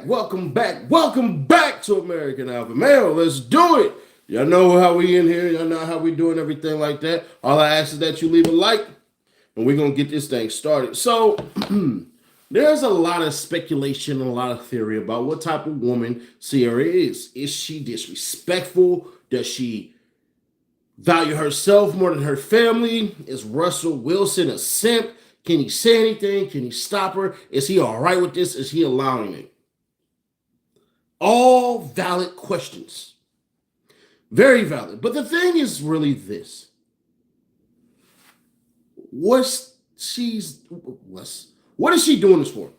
welcome back to American Alpha Male. Let's do it. Y'all know how we in here. Y'all know how we doing everything like that. All I ask is that you leave a like, and we're gonna get this thing started. So there's a lot of speculation and a lot of theory about what type of woman Ciara is. Is she disrespectful? Does she value herself more than her family? Is Russell Wilson a simp? Can he say anything? Can he stop her? Is he all right with this? Is he allowing it? All valid questions. Very valid. But the thing is really this. What is she doing this for?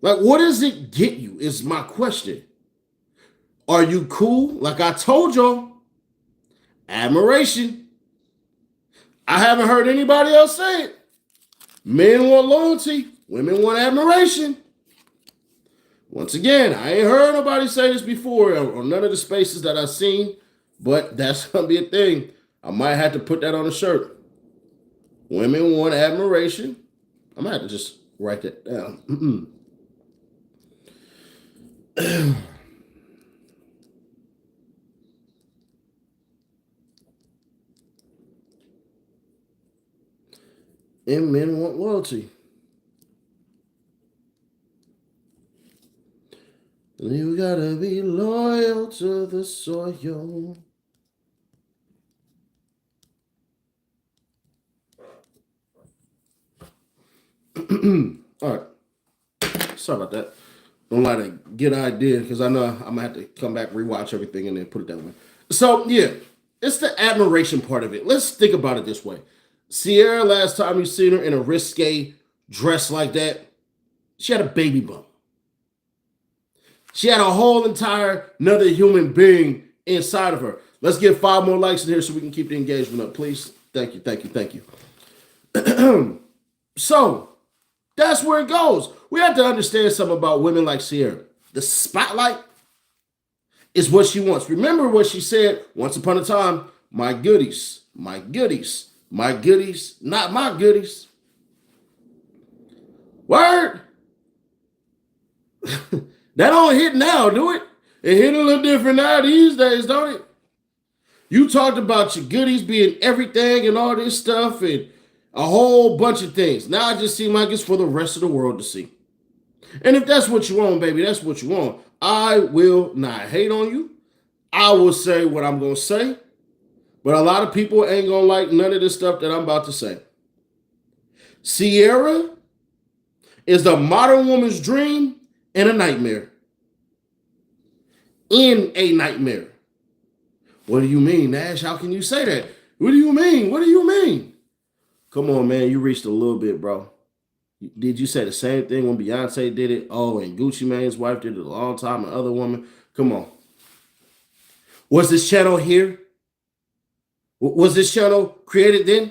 Like, what does it get you is my question. Are you cool? Like I told y'all, admiration. I haven't heard anybody else say it. Men want loyalty. Women want admiration. Once again, I ain't heard nobody say this before on none of the spaces that I've seen, but that's going to be a thing. I might have to put that on a shirt. Women want admiration. I'm going to have to just write that down. And men want loyalty. You gotta be loyal to the soil. All right. Sorry about that. Don't let it get an idea because I know I'm gonna have to come back, rewatch everything, and then put it that way. So yeah, it's the admiration part of it. Let's think about it this way. Ciara, last time you seen her in a risque dress like that, she had a baby bump. She had a whole entire another human being inside of her. Let's get 5 more likes in here so we can keep the engagement up, please. Thank you. So that's where it goes. We have to understand something about women like Ciara. The spotlight is what she wants. Remember what she said once upon a time, my goodies, not my goodies. Word. That don't hit now, do it? It hit a little different now these days, don't it? You talked about your goodies being everything and all this stuff and a whole bunch of things. Now it just seems like it's for the rest of the world to see. And if that's what you want, baby, that's what you want. I will not hate on you. I will say what I'm going to say. But a lot of people ain't going to like none of this stuff that I'm about to say. Ciara is the modern woman's dream and a nightmare. In a nightmare. What do you mean, Nash? How can you say that? What do you mean? Come on, man. You reached a little bit, bro. Did you say the same thing when Beyonce did it? Oh, and Gucci Mane's wife did it a long time, and other woman. Come on. Was this channel here? Was this channel created then?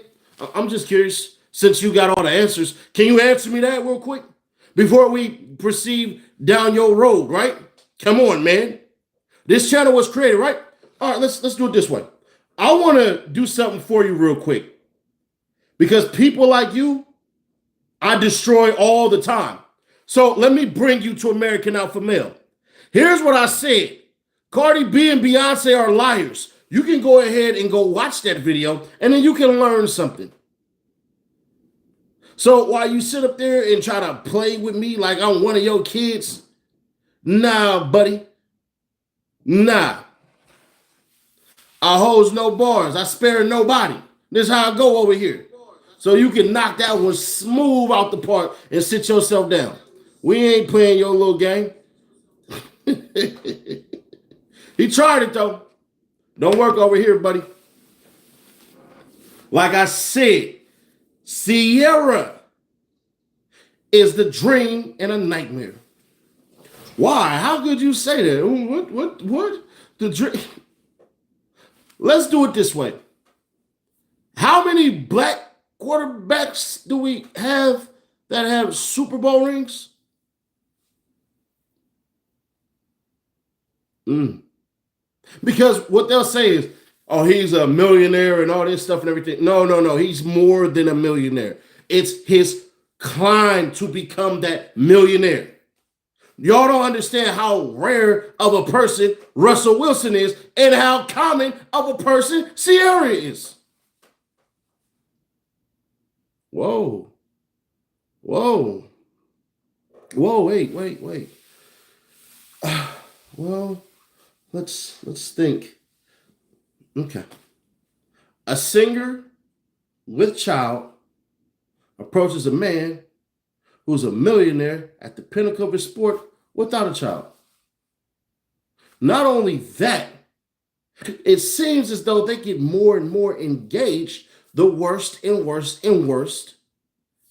I'm just curious. Since you got all the answers, can you answer me that real quick? Before we proceed down your road, right? Come on, man. This channel was created, right? All right, let's do it this way. I want to do something for you real quick. Because people like you, I destroy all the time. So let me bring you to American Alpha Male. Here's what I said Cardi B and Beyonce are liars. You can go ahead and go watch that video, and then you can learn something. So while you sit up there and try to play with me like I'm one of your kids, nah, buddy. Nah. I holds no bars. I spare nobody. This is how I go over here. So you can knock that one smooth out the park and sit yourself down. We ain't playing your little game. He tried it though. Don't work over here, buddy. Like I said, Ciara is the dream and a nightmare. Why? How could you say that? What? The dream. Let's do it this way. How many black quarterbacks do we have that have Super Bowl rings? Because what they'll say is, oh, he's a millionaire and all this stuff and everything. No. He's more than a millionaire. It's his climb to become that millionaire. Y'all don't understand how rare of a person Russell Wilson is and how common of a person Ciara is. Whoa, wait. Well, let's think. Okay. A singer with child approaches a man who's a millionaire at the pinnacle of his sport without a child. Not only that, it seems as though they get more and more engaged the worse and worse and worse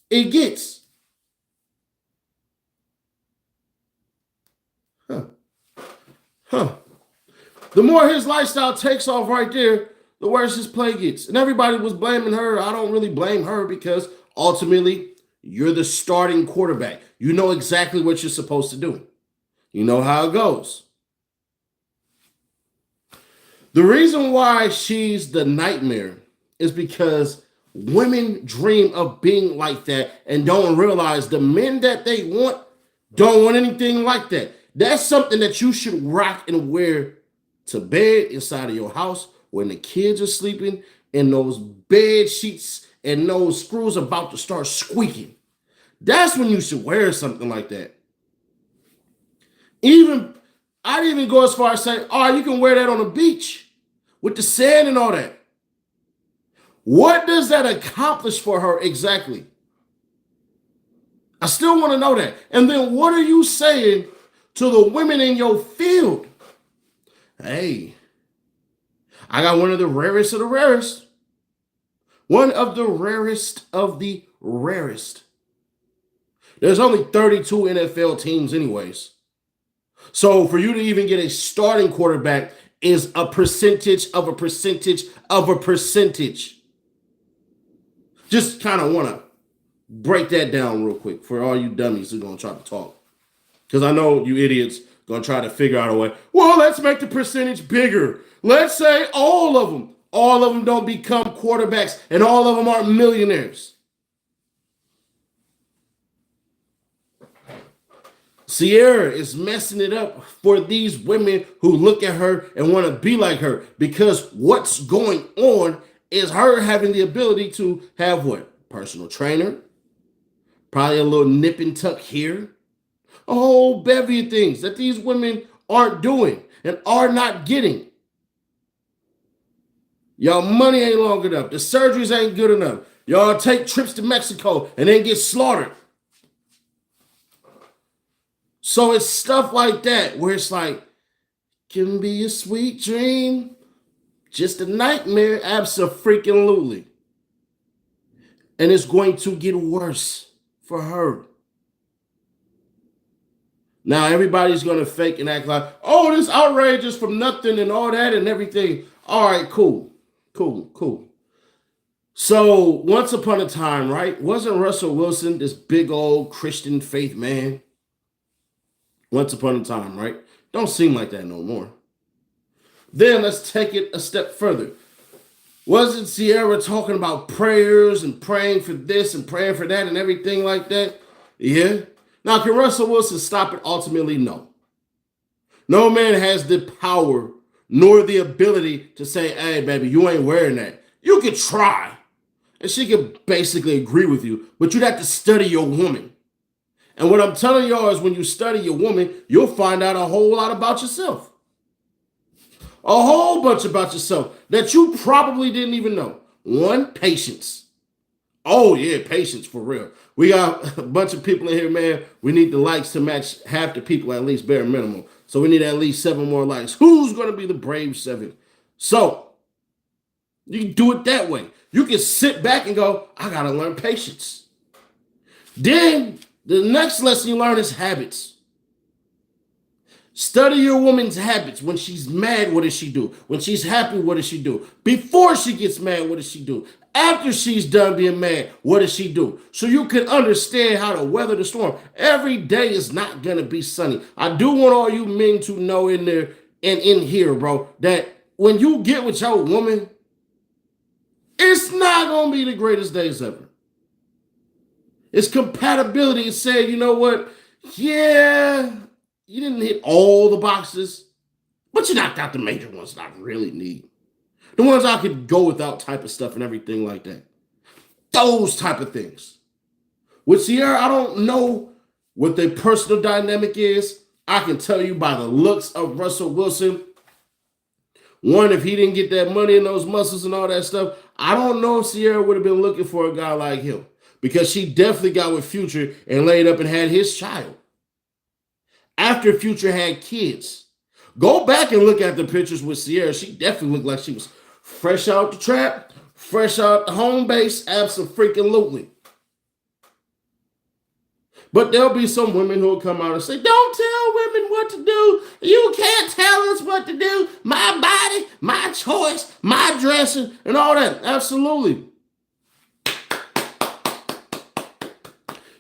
it gets. The more his lifestyle takes off right there, the worse his play gets. And everybody was blaming her. I don't really blame her because ultimately, you're the starting quarterback. You know exactly what you're supposed to do. You know how it goes. The reason why she's the nightmare is because women dream of being like that and don't realize the men that they want don't want anything like that. That's something that you should rock and wear to bed inside of your house when the kids are sleeping and those bed sheets and those screws are about to start squeaking. That's when you should wear something like that. I'd even go as far as saying, oh, you can wear that on the beach with the sand and all that. What does that accomplish for her exactly? I still want to know that. And then what are you saying to the women in your field? Hey, I got one of the rarest of the rarest. One of the rarest of the rarest. There's only 32 NFL teams anyways. So for you to even get a starting quarterback is a percentage of a percentage of a percentage. Just kind of want to break that down real quick for all you dummies who are going to try to talk. Because I know you idiots going to try to figure out a way. Well, let's make the percentage bigger. Let's say all of them don't become quarterbacks and all of them aren't millionaires. Ciara is messing it up for these women who look at her and want to be like her because what's going on is her having the ability to have what? Personal trainer, probably a little nip and tuck here, a whole bevy of things that these women aren't doing and are not getting. Y'all money ain't long enough. The surgeries ain't good enough. Y'all take trips to Mexico and then get slaughtered. So it's stuff like that where it's like, can be a sweet dream, just a nightmare, abso-freaking-lutely. And it's going to get worse for her. Now everybody's going to fake and act like, oh, this outrageous from nothing and all that and everything. All right, cool. So once upon a time, right, wasn't Russell Wilson this big old Christian faith man? Once upon a time, right? Don't seem like that no more. Then let's take it a step further. Wasn't Ciara talking about prayers and praying for this and praying for that and everything like that? Yeah. Now, can Russell Wilson stop it? Ultimately, no. No man has the power nor the ability to say, hey, baby, you ain't wearing that. You could try, and she could basically agree with you, but you'd have to study your woman. And what I'm telling y'all is when you study your woman, you'll find out a whole lot about yourself. A whole bunch about yourself that you probably didn't even know. One, patience. Oh, yeah, patience for real. We got a bunch of people in here, man. We need the likes to match half the people at least, bare minimum. So we need at least 7 more likes. Who's going to be the brave 7? So you can do it that way. You can sit back and go, I got to learn patience. Then the next lesson you learn is habits. Study your woman's habits. When she's mad, what does she do? When she's happy, what does she do? Before she gets mad, what does she do? After she's done being mad, what does she do? So you can understand how to weather the storm. Every day is not going to be sunny. I do want all you men to know in there and in here, bro, that when you get with your woman, it's not going to be the greatest days ever. It's compatibility. It's saying, you know what? Yeah, you didn't hit all the boxes, but you knocked out the major ones that I really need. The ones I could go without type of stuff and everything like that. Those type of things. With Ciara, I don't know what their personal dynamic is. I can tell you by the looks of Russell Wilson. One, if he didn't get that money and those muscles and all that stuff, I don't know if Ciara would have been looking for a guy like him. Because she definitely got with Future and laid up and had his child. After Future had kids. Go back and look at the pictures with Ciara. She definitely looked like she was fresh out the trap, fresh out the home base, abso-freaking-lutely. But there'll be some women who will come out and say, don't tell women what to do. You can't tell us what to do. My body, my choice, my dressing, and all that. Absolutely.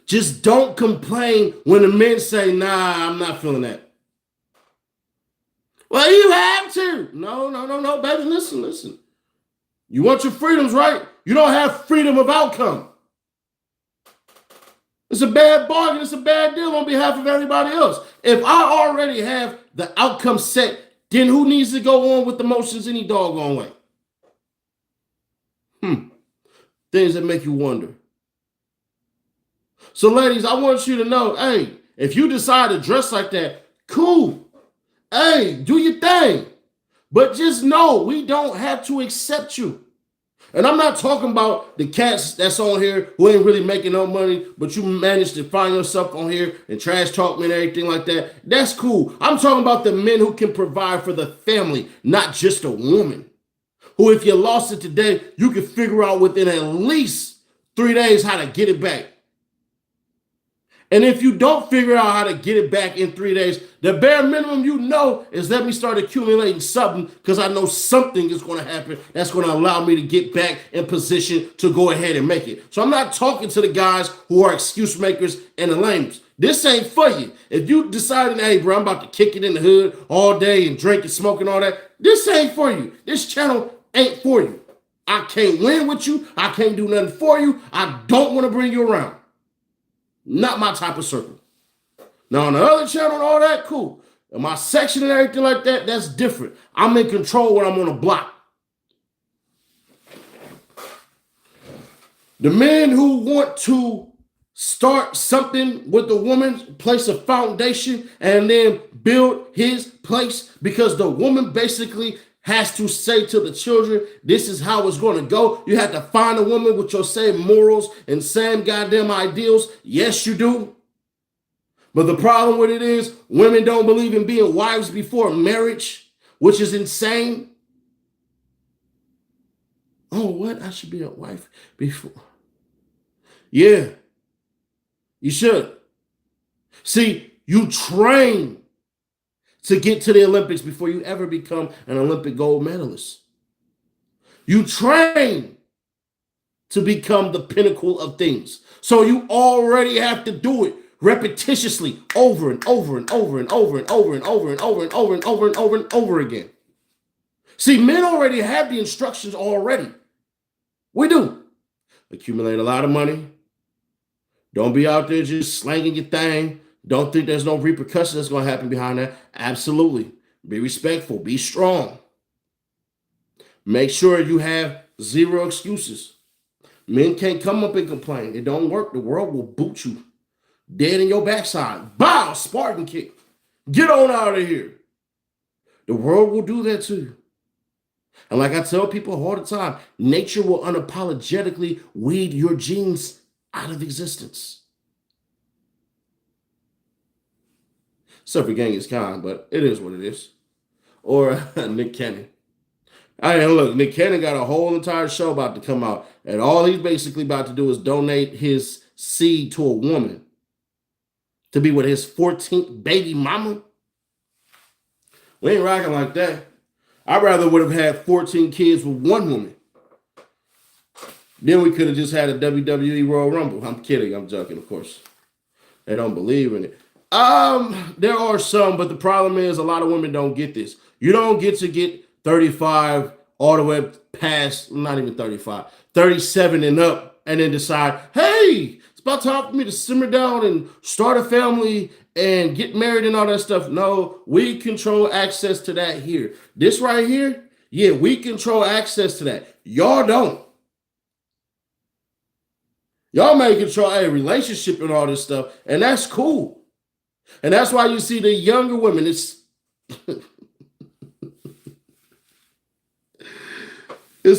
Just don't complain when the men say, nah, I'm not feeling that. Well, you have to. No, baby, listen. You want your freedoms, right? You don't have freedom of outcome. It's a bad bargain. It's a bad deal on behalf of everybody else. If I already have the outcome set, then who needs to go on with the motions any doggone way? Things that make you wonder. So, ladies, I want you to know, hey, if you decide to dress like that, cool. Hey, do your thing. But just know we don't have to accept you. And I'm not talking about the cats that's on here who ain't really making no money, but you managed to find yourself on here and trash talk me and everything like that. That's cool. I'm talking about the men who can provide for the family, not just a woman. Who, if you lost it today, you can figure out within at least 3 days how to get it back. And if you don't figure out how to get it back in 3 days, the bare minimum you know is let me start accumulating something because I know something is going to happen that's going to allow me to get back in position to go ahead and make it. So I'm not talking to the guys who are excuse makers and the lames. This ain't for you. If you decided, hey, bro, I'm about to kick it in the hood all day and drink and smoke and all that, this ain't for you. This channel ain't for you. I can't win with you. I can't do nothing for you. I don't want to bring you around. Not my type of circle. Now, on the other channel and all that, cool. In my section and everything like that, that's different. I'm in control when I'm on a block. The men who want to start something with the woman, place a foundation, and then build his place because the woman basically has to say to the children, this is how it's going to go. You have to find a woman with your same morals and same goddamn ideals. Yes, you do. But the problem with it is women don't believe in being wives before marriage, which is insane. Oh, what? I should be a wife before. Yeah, you should. See, you train to get to the Olympics before you ever become an Olympic gold medalist. You train to become the pinnacle of things. So you already have to do it repetitiously over and over and over and over and over and over and over and over and over and over and over again. See, men already have the instructions already. We do. Accumulate a lot of money. Don't be out there just slanging your thing. Don't think there's no repercussion that's going to happen behind that. Absolutely. Be respectful. Be strong. Make sure you have zero excuses. Men can't come up and complain. It don't work. The world will boot you dead in your backside. Bow, Spartan kick. Get on out of here. The world will do that to you. And like I tell people all the time, nature will unapologetically weed your genes out of existence. Except for Genghis Khan, but it is what it is. Or Nick Cannon. Look, Nick Cannon got a whole entire show about to come out, and all he's basically about to do is donate his seed to a woman to be with his 14th baby mama. We ain't rocking like that. I rather would have had 14 kids with one woman. Then we could have just had a WWE Royal Rumble. I'm kidding. I'm joking, of course. They don't believe in it. There are some, but the problem is a lot of women don't get this. You don't get to get 35 all the way past, not even 35, 37 and up, and then decide, hey, it's about time for me to simmer down and start a family and get married and all that stuff. No, we control access to that here. This right here, yeah, we control access to that. Y'all don't. Y'all may control a relationship and all this stuff, and that's cool. And that's why you see the younger women, it's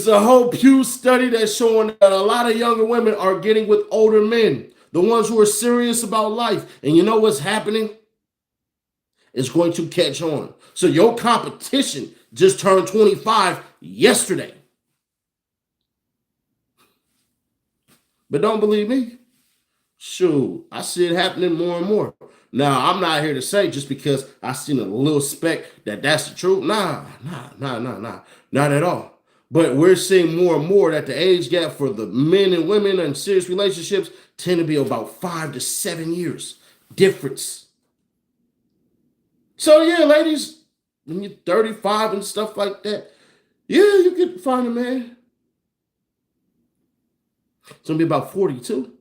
a whole Pew study that's showing that a lot of younger women are getting with older men, the ones who are serious about life. And you know what's happening? It's going to catch on. So your competition just turned 25 yesterday. But don't believe me? Shoot, I see it happening more and more. Now, I'm not here to say just because I seen a little speck that that's the truth. Nah, not at all. But we're seeing more and more that the age gap for the men and women in serious relationships tend to be about 5 to 7 years difference. So yeah, ladies, when you're 35 and stuff like that, yeah, you can find a man. It's gonna be about 42.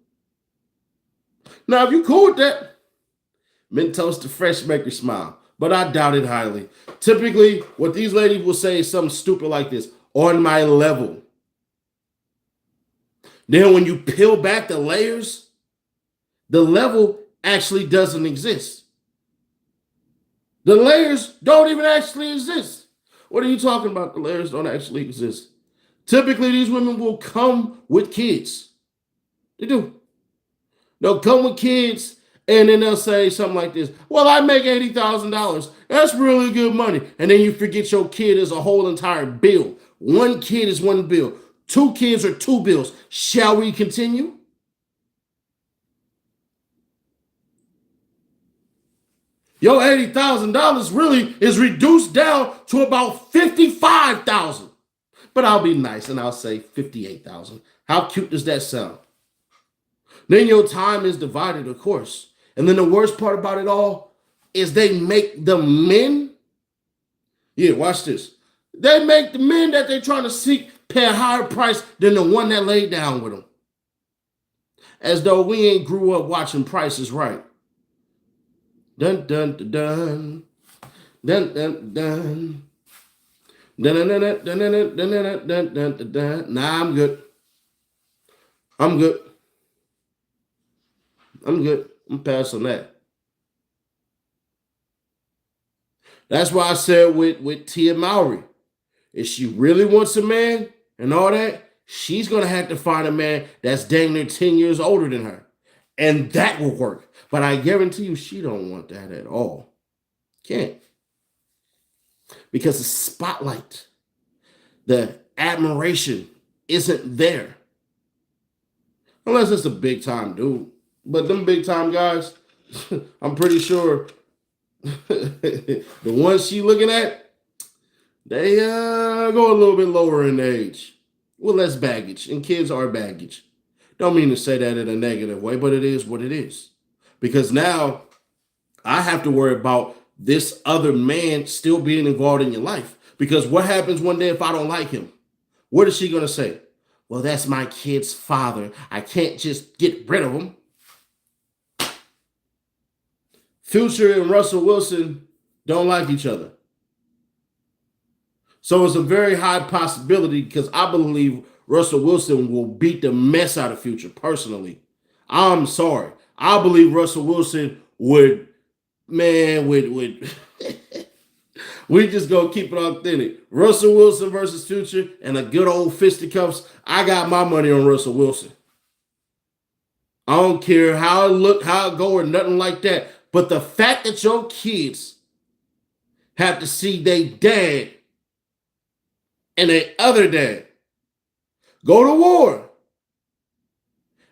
Now, if you cool with that, Mentos to fresh make you smile. But I doubt it highly. Typically, what these ladies will say is something stupid like this. On my level. Then when you peel back the layers, the level actually doesn't exist. The layers don't even actually exist. What are you talking about? The layers don't actually exist. Typically, these women will come with kids. They do. They'll come with kids, and then they'll say something like this. Well, I make $80,000. That's really good money. And then you forget your kid is a whole entire bill. One kid is one bill. 2 kids are 2 bills. Shall we continue? Your $80,000 really is reduced down to about $55,000. But I'll be nice and I'll say $58,000. How cute does that sound? Then your time is divided, of course. And then the worst part about it all is they make the men, yeah, watch this. They make the men that they're trying to seek pay a higher price than the one that laid down with them. As though we ain't grew up watching Price is Right. Dun dun dun dun. Dun dun dun. Dun dun dun dun dun dun dun dun dun dun. Nah, I'm good. I'm good. I'm passing that. That's why I said with Tia Mowry, if she really wants a man and all that, she's going to have to find a man that's dang near 10 years older than her. And that will work. But I guarantee you she don't want that at all. Can't. Because the spotlight, the admiration isn't there. Unless it's a big time dude. But them big time guys, I'm pretty sure the ones she looking at, they go a little bit lower in age with less baggage, and kids are baggage. Don't mean to say that in a negative way, but it is what it is. Because now I have to worry about this other man still being involved in your life. Because what happens one day if I don't like him? What is she going to say? Well, that's my kid's father. I can't just get rid of him. Future and Russell Wilson don't like each other. So it's a very high possibility because I believe Russell Wilson will beat the mess out of Future personally. I'm sorry. I believe Russell Wilson would, man, would we just gonna keep it authentic. Russell Wilson versus Future and a good old fisticuffs. I got my money on Russell Wilson. I don't care how it look, how it go, or nothing like that. But the fact that your kids have to see their dad and their other dad go to war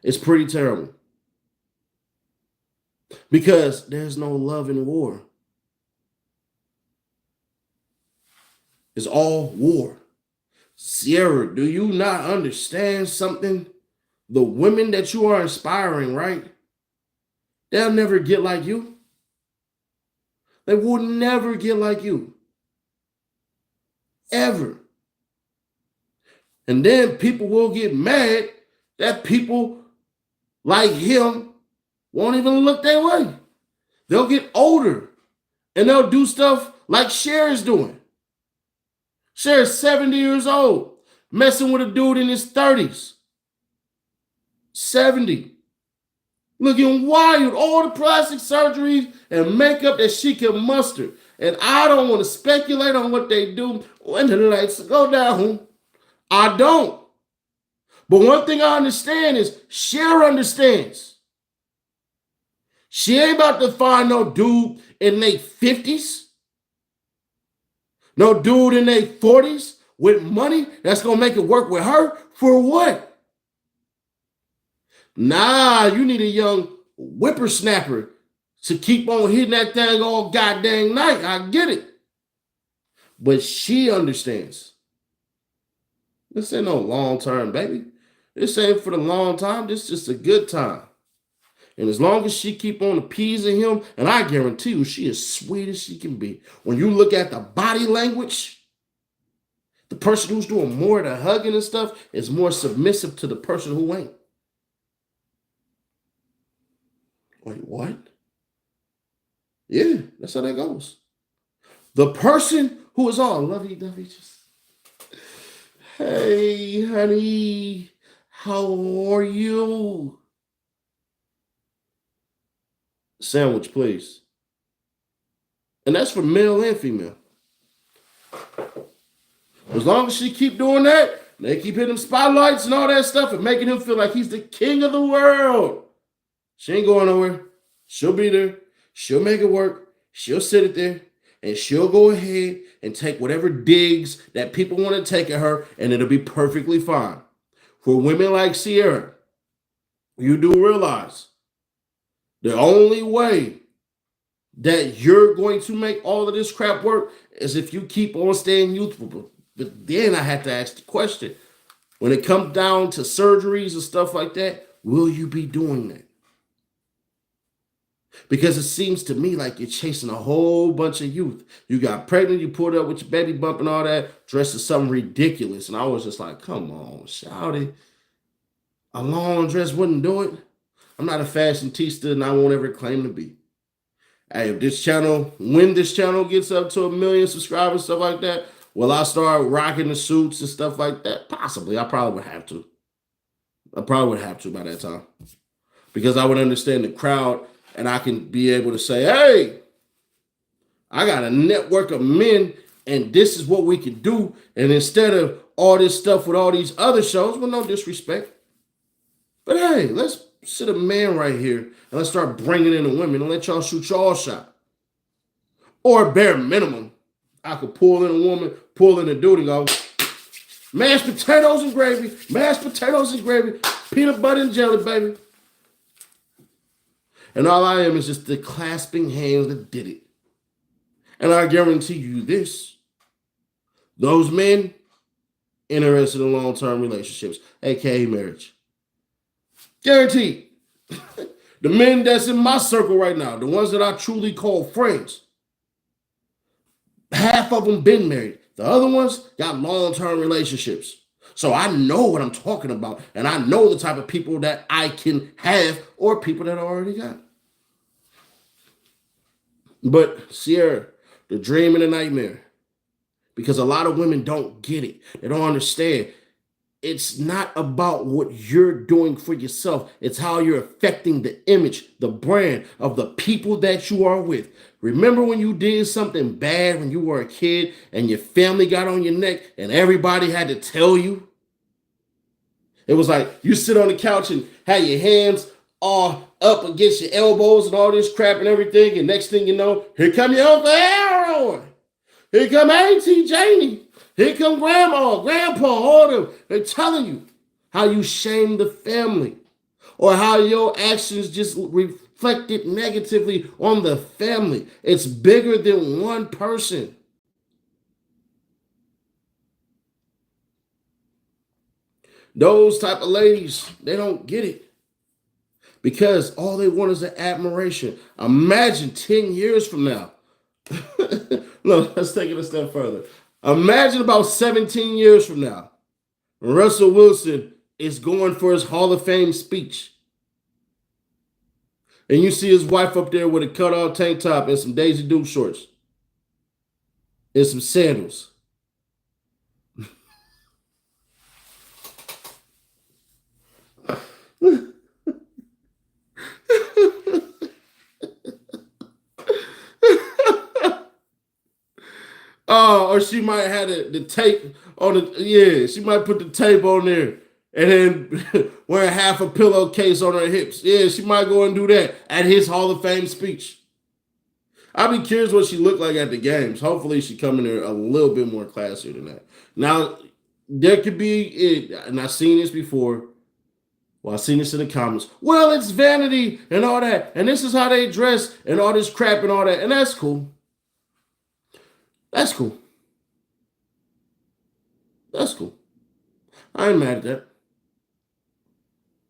is pretty terrible. Because there's no love in war. It's all war. Ciara, do you not understand something? The women that you are inspiring, right? They'll never get like you. They will never get like you. Ever. And then people will get mad that people like him won't even look their way. They'll get older and they'll do stuff like Ciara's doing. Ciara's 70 years old, messing with a dude in his 30s. 70. Looking wild, all the plastic surgeries and makeup that she can muster. And I don't want to speculate on what they do when the lights go down. I don't. But one thing I understand is Ciara understands. She ain't about to find no dude in their 50s. No dude in their 40s with money that's going to make it work with her. For what? Nah, you need a young whippersnapper to keep on hitting that thing all goddamn night. I get it. But she understands. This ain't no long term, baby. This ain't for the long time. This is just a good time. And as long as she keep on appeasing him, and I guarantee you she is sweet as she can be. When you look at the body language, the person who's doing more of the hugging and stuff is more submissive to the person who ain't. Wait, what? Yeah, that's how that goes. The person who is all lovey-dovey, just, hey, honey, how are you? Sandwich, please. And that's for male and female. As long as she keep doing that, they keep hitting spotlights and all that stuff and making him feel like he's the king of the world. She ain't going nowhere. She'll be there. She'll make it work. She'll sit it there. And she'll go ahead and take whatever digs that people want to take at her, and it'll be perfectly fine. For women like Ciara, you do realize the only way that you're going to make all of this crap work is if you keep on staying youthful. But then I have to ask the question, when it comes down to surgeries and stuff like that, will you be doing that? Because it seems to me like you're chasing a whole bunch of youth. You got pregnant, you pulled up with your baby bump and all that, dressed as something ridiculous. And I was just like, come on, shawty. A long dress wouldn't do it. I'm not a fashionista and I won't ever claim to be. Hey, if this channel, when this channel gets up to 1 million subscribers, stuff like that, will I start rocking the suits and stuff like that? Possibly. I probably would have to. I probably would have to by that time. Because I would understand the crowd and I can be able to say, hey, I got a network of men and this is what we can do. And instead of all this stuff with all these other shows, well, no disrespect. But hey, let's sit a man right here and let's start bringing in the women and let y'all shoot y'all shot. Or bare minimum, I could pull in a woman, pull in a dude and go, mashed potatoes and gravy, peanut butter and jelly, baby. And all I am is just the clasping hands that did it. And I guarantee you this, those men interested in long-term relationships, aka marriage. Guaranteed. The men that's in my circle right now, the ones that I truly call friends, half of them been married. The other ones got long-term relationships. So I know what I'm talking about, and I know the type of people that I can have or people that I already got. But Ciara, the dream and the nightmare, because a lot of women don't get it. They don't understand. It's not about what you're doing for yourself. It's how you're affecting the image, the brand of the people that you are with. Remember when you did something bad when you were a kid and your family got on your neck and everybody had to tell you? It was like you sit on the couch and have your hands all up against your elbows and all this crap and everything. And next thing you know, here come your Uncle Aaron. Here come Auntie Janie. Here come Grandma, Grandpa, all them. They're telling you how you shame the family or how your actions just reflected negatively on the family. It's bigger than one person. Those type of ladies, they don't get it because all they want is an admiration. Imagine 10 years from now. Look, let's take it a step further. Imagine about 17 years from now, Russell Wilson is going for his Hall of Fame speech. And you see his wife up there with a cut-off tank top and some Daisy Duke shorts and some sandals. Oh, or she might have the tape on the, yeah, she might put the tape on there and then wear half a pillowcase on her hips. Yeah, she might go and do that at his Hall of Fame speech. I'd be curious what she looked like at the games. Hopefully she come in there a little bit more classier than that. Now, there could be, and I've seen this before. Well, I've seen this in the comments. Well, it's vanity and all that. And this is how they dress and all this crap and all that. And that's cool. That's cool. That's cool. I ain't mad at that.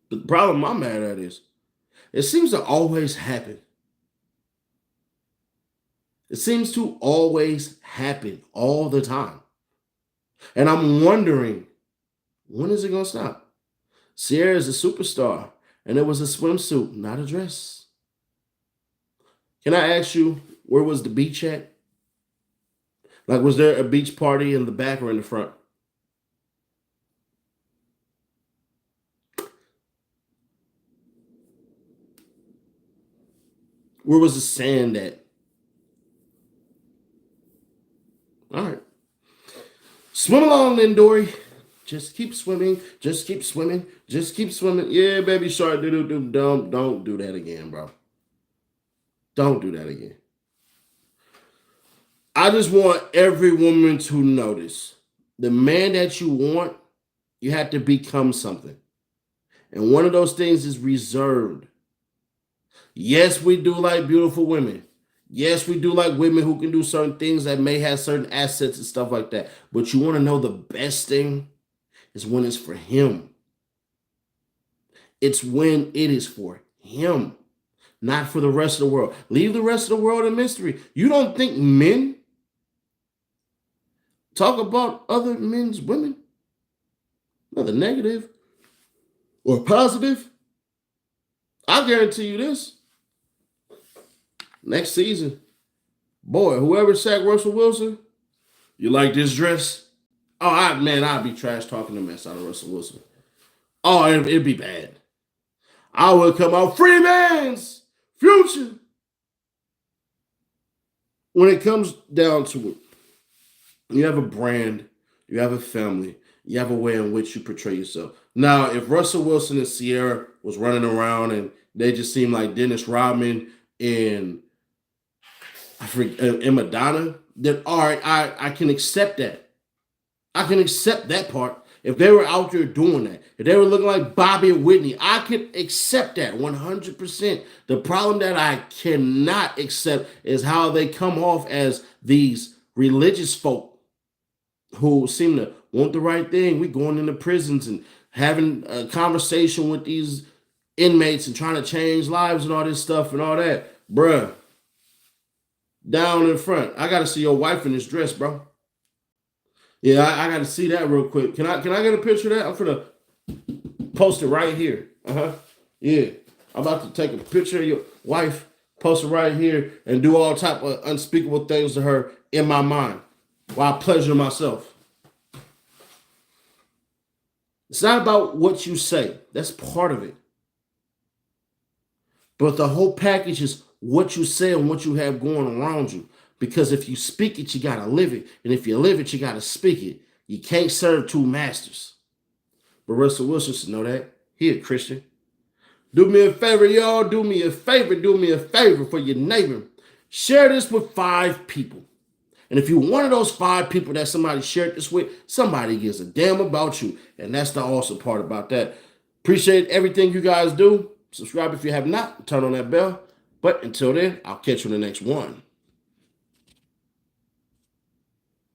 But the problem I'm mad at is it seems to always happen. It seems to always happen all the time. And I'm wondering, when is it going to stop? Ciara is a superstar, and it was a swimsuit, not a dress. Can I ask you, where was the beach at? Like, was there a beach party in the back or in the front? Where was the sand at? All right. Swim along then, Dory. Just keep swimming. Just keep swimming. Just keep swimming. Yeah, baby shark. Don't do that again, bro. Don't do that again. I just want every woman to notice the man that you want, you have to become something. And one of those things is reserved. Yes, we do like beautiful women. Yes, we do like women who can do certain things that may have certain assets and stuff like that. But you want to know the best thing is when it's for him. It's when it is for him, not for the rest of the world. Leave the rest of the world in mystery. You don't think men talk about other men's women, whether negative or positive? I guarantee you this. Next season, boy, whoever sacked Russell Wilson, you like this dress? Oh, I'd be trash talking the mess out of Russell Wilson. Oh, it'd be bad. I would come out free man's future. When it comes down to it, you have a brand, you have a family, you have a way in which you portray yourself. Now, if Russell Wilson and Ciara was running around and they just seemed like Dennis Rodman and and Madonna, then all right, I can accept that. I can accept that part. If they were out there doing that, if they were looking like Bobby and Whitney, I could accept that 100%. The problem that I cannot accept is how they come off as these religious folk who seem to want the right thing. We going into prisons and having a conversation with these inmates and trying to change lives and all this stuff and all that. Bruh, down in front. I gotta see your wife in this dress, bro. Yeah, I gotta see that real quick. Can I get a picture of that? I'm gonna post it right here. Yeah. I'm about to take a picture of your wife Post her right here and do all type of unspeakable things to her in my mind while I pleasure myself. It's not about what you say. That's part of it. But the whole package is what you say and what you have going around you. Because if you speak it, you got to live it. And if you live it, you got to speak it. You can't serve two masters. But Russell Wilson should know that. He a Christian. Do me a favor, y'all. Do me a favor. Do me a favor for your neighbor. Share this with 5 people. And if you're one of those 5 people that somebody shared this with, somebody gives a damn about you. And that's the awesome part about that. Appreciate everything you guys do. Subscribe if you have not. Turn on that bell. But until then, I'll catch you in the next one.